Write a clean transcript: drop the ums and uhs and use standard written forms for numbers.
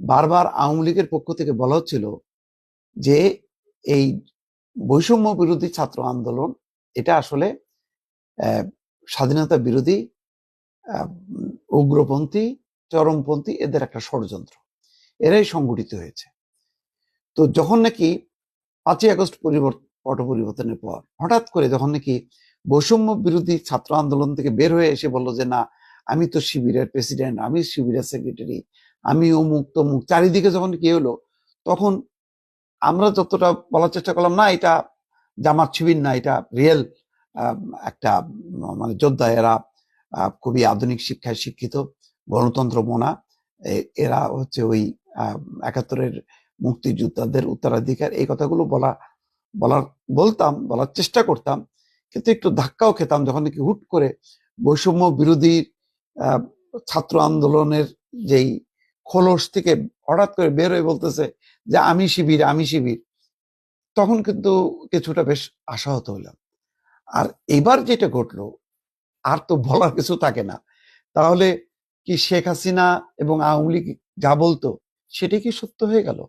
বারবার আওয়ামী লীগের পক্ষ থেকে বলা হচ্ছিল যে এই বৈষম্য বিরোধী ছাত্র আন্দোলন এটা আসলে স্বাধীনতা বিরোধী, উগ্রপন্থী, চরমপন্থী এদের একটা ষড়যন্ত্র, এরাই সংগঠিত হয়েছে। তো যখন নাকি 5ই আগস্ট পট পরিবর্তনের পর হঠাৎ করে যখন নাকি বৈষম্য বিরোধী ছাত্র আন্দোলন থেকে বের হয়ে এসে বললো যে না, আমি তো শিবিরের প্রেসিডেন্ট, আমি শিবিরের সেক্রেটারি, আমি অমুক তমুক, চারিদিকে যখন কি হলো, তখন আমরা যতটা বলার চেষ্টা করলাম না এটা জামাত শিবির না, এটা রিয়েল একটা মানে যোদ্ধা, এরা খুবই আধুনিক শিক্ষায় শিক্ষিত, গণতন্ত্র মনা, এরা হচ্ছে ওই 71-এর মুক্তিযোদ্ধাদের উত্তরাধিকার, এই কথাগুলো বলার চেষ্টা করতাম। কিন্তু একটু ধাক্কাও খেতাম যখন নাকি হুট করে বৈষম্য বিরোধী ছাত্র আন্দোলনের যেই খোলস থেকে হঠাৎ করে বের হয়ে বলতেছে যে আমি শিবির, আমি শিবির, তখন কিন্তু কিছুটা বেশ আশাহত হলাম। আর এবার যেটা ঘটলো, আর তো বলার কিছু থাকে না। তাহলে কি শেখ হাসিনা এবং আওয়ামী লীগ যা বলতো সেটাই কি সত্য হয়ে গেল?